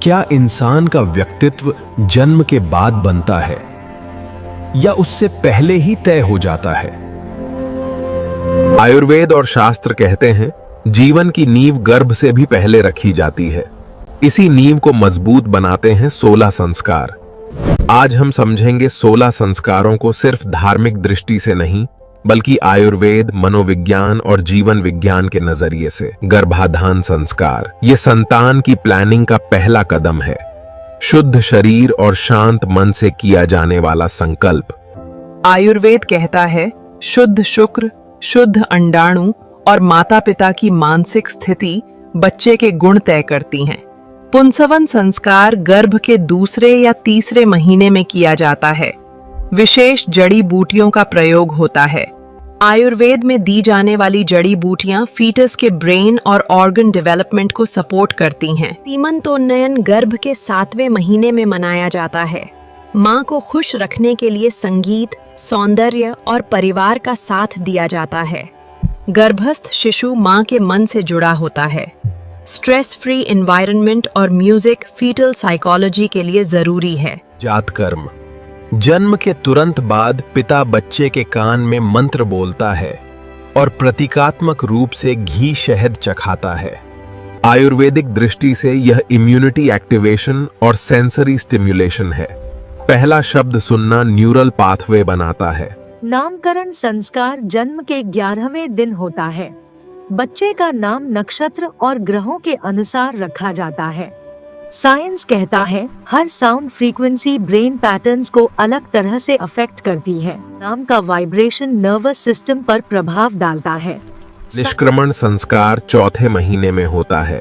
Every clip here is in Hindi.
क्या इंसान का व्यक्तित्व जन्म के बाद बनता है या उससे पहले ही तय हो जाता है? आयुर्वेद और शास्त्र कहते हैं जीवन की नींव गर्भ से भी पहले रखी जाती है। इसी नींव को मजबूत बनाते हैं 16 संस्कार। आज हम समझेंगे 16 संस्कारों को सिर्फ धार्मिक दृष्टि से नहीं, बल्कि आयुर्वेद, मनोविज्ञान और जीवन विज्ञान के नजरिए से। गर्भाधान संस्कार ये संतान की प्लानिंग का पहला कदम है। शुद्ध शरीर और शांत मन से किया जाने वाला संकल्प। आयुर्वेद कहता है शुद्ध शुक्र, शुद्ध अंडाणु और माता पिता की मानसिक स्थिति बच्चे के गुण तय करती हैं। पुंसवन संस्कार गर्भ के दूसरे या तीसरे महीने में किया जाता है। विशेष जड़ी बूटियों का प्रयोग होता है। आयुर्वेद में दी जाने वाली जड़ी बूटियां फीटस के ब्रेन और ऑर्गन डेवलपमेंट को सपोर्ट करती हैं। सीमंतोन्नयन गर्भ के 7वें महीने में मनाया जाता है। मां को खुश रखने के लिए संगीत, सौंदर्य और परिवार का साथ दिया जाता है। गर्भस्थ शिशु मां के मन से जुड़ा होता है। स्ट्रेस फ्री एनवायरनमेंट और म्यूजिक फीटल साइकोलॉजी के लिए जरूरी है। जातकर्म जन्म के तुरंत बाद पिता बच्चे के कान में मंत्र बोलता है और प्रतीकात्मक रूप से घी शहद चखाता है। आयुर्वेदिक दृष्टि से यह इम्यूनिटी एक्टिवेशन और सेंसरी स्टिम्युलेशन है। पहला शब्द सुनना न्यूरल पाथवे बनाता है। नामकरण संस्कार जन्म के 11वें दिन होता है। बच्चे का नाम नक्षत्र और ग्रहों के अनुसार रखा जाता है। साइंस कहता है हर साउंड फ्रीक्वेंसी ब्रेन पैटर्न्स को अलग तरह से अफेक्ट करती है। नाम का वाइब्रेशन नर्वस सिस्टम पर प्रभाव डालता है। निष्क्रमण संस्कार चौथे महीने में होता है।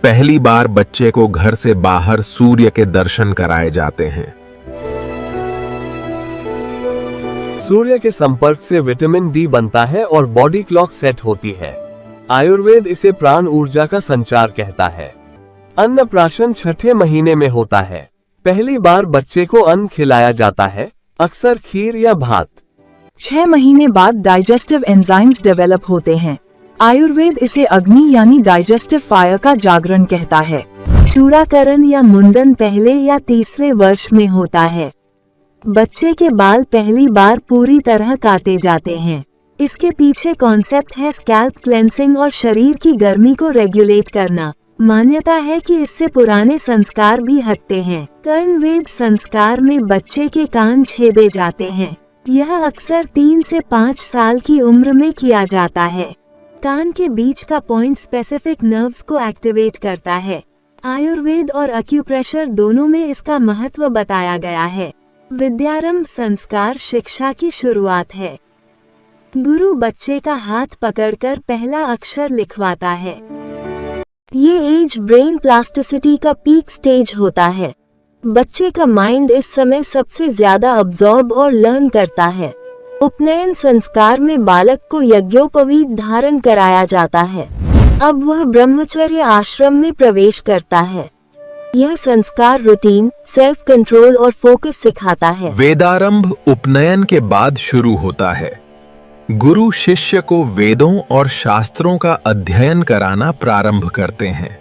पहली बार बच्चे को घर से बाहर सूर्य के दर्शन कराए जाते हैं। सूर्य के संपर्क से विटामिन डी बनता है और बॉडी क्लॉक सेट होती है। आयुर्वेद इसे प्राण ऊर्जा का संचार कहता है। अन्नप्राशन छठे महीने में होता है। पहली बार बच्चे को अन्न खिलाया जाता है, अक्सर खीर या भात। 6 महीने बाद डाइजेस्टिव एंजाइम्स डेवलप होते हैं। आयुर्वेद इसे अग्नि यानी डाइजेस्टिव फायर का जागरण कहता है। चूड़ाकरण या मुंडन पहले या तीसरे वर्ष में होता है। बच्चे के बाल पहली बार पूरी तरह काटे जाते हैं। इसके पीछे कॉन्सेप्ट है स्कैल्प क्लेंसिंग और शरीर की गर्मी को रेगुलेट करना। मान्यता है कि इससे पुराने संस्कार भी हटते हैं। कर्णवेद संस्कार में बच्चे के कान छेदे जाते हैं। यह अक्सर 3 से 5 साल की उम्र में किया जाता है। कान के बीच का पॉइंट स्पेसिफिक नर्व्स को एक्टिवेट करता है। आयुर्वेद और एक्यूप्रेशर दोनों में इसका महत्व बताया गया है। विद्यारंभ संस्कार शिक्षा की शुरुआत है। गुरु बच्चे का हाथ पकड़कर पहला अक्षर लिखवाता है। ये एज ब्रेन प्लास्टिसिटी का पीक स्टेज होता है। बच्चे का माइंड इस समय सबसे ज्यादा अब्सॉर्ब और लर्न करता है। उपनयन संस्कार में बालक को यज्ञोपवीत धारण कराया जाता है। अब वह ब्रह्मचर्य आश्रम में प्रवेश करता है। यह संस्कार रूटीन, सेल्फ कंट्रोल और फोकस सिखाता है। वेदारंभ उपनयन के बाद शुरू होता है। गुरु शिष्य को वेदों और शास्त्रों का अध्ययन कराना प्रारंभ करते हैं।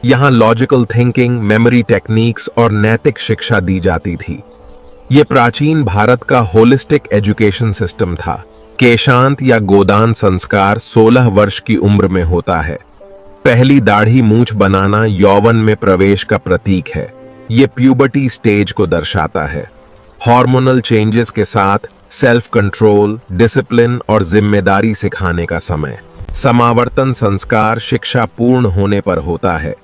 यहाँ लॉजिकल थिंकिंग, मेमोरी टेक्निक्स और नैतिक शिक्षा दी जाती थी। ये प्राचीन भारत का होलिस्टिक एजुकेशन सिस्टम था। केशांत या गोदान संस्कार 16 वर्ष की उम्र में होता है। पहली दाढ़ी मूंछ बनाना यौवन में प्रवेश का प्रतीक है। ये प्यूबर्टी स्टेज को दर्शाता है। हार्मोनल चेंजेस के साथ सेल्फ कंट्रोल, डिसिप्लिन और जिम्मेदारी सिखाने का समय। समावर्तन संस्कार शिक्षा पूर्ण होने पर होता है।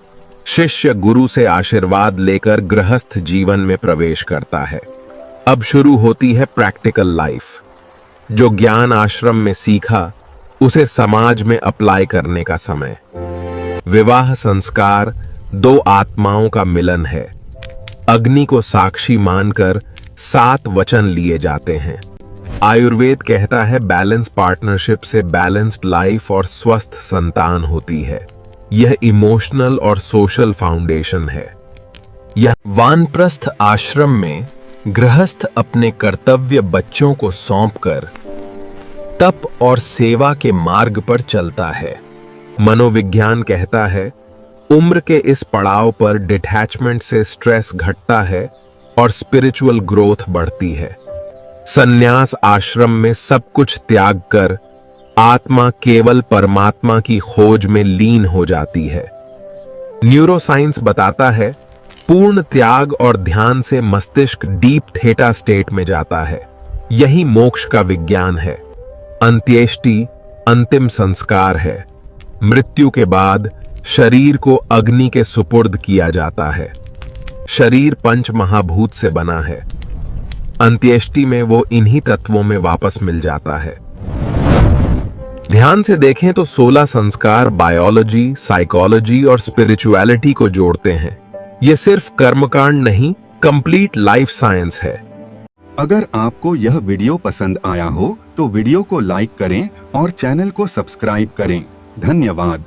शिष्य गुरु से आशीर्वाद लेकर गृहस्थ जीवन में प्रवेश करता है। अब शुरू होती है प्रैक्टिकल लाइफ। जो ज्ञान आश्रम में सीखा उसे समाज में अप्लाई करने का समय। विवाह संस्कार 2 आत्माओं का मिलन है। अग्नि को साक्षी मानकर 7 वचन लिए जाते हैं। आयुर्वेद कहता है बैलेंस पार्टनरशिप से बैलेंस्ड लाइफ और स्वस्थ संतान होती है। यह इमोशनल और सोशल फाउंडेशन है। यह वानप्रस्थ आश्रम में गृहस्थ अपने कर्तव्य बच्चों को सौंपकर तप और सेवा के मार्ग पर चलता है। मनोविज्ञान कहता है उम्र के इस पड़ाव पर डिटैचमेंट से स्ट्रेस घटता है और स्पिरिचुअल ग्रोथ बढ़ती है। संन्यास आश्रम में सब कुछ त्याग कर आत्मा केवल परमात्मा की खोज में लीन हो जाती है। न्यूरोसाइंस बताता है पूर्ण त्याग और ध्यान से मस्तिष्क डीप थेटा स्टेट में जाता है। यही मोक्ष का विज्ञान है। अंत्येष्टि अंतिम संस्कार है। मृत्यु के बाद शरीर को अग्नि के सुपुर्द किया जाता है। शरीर पंच महाभूत से बना है। अंत्येष्टि में वो इन्हीं तत्वों में वापस मिल जाता है। ध्यान से देखें तो 16 संस्कार बायोलॉजी, साइकोलॉजी और स्पिरिचुअलिटी को जोड़ते हैं। ये सिर्फ कर्मकांड नहीं, कंप्लीट लाइफ साइंस है। अगर आपको यह वीडियो पसंद आया हो तो वीडियो को लाइक करें और चैनल को सब्सक्राइब करें। धन्यवाद।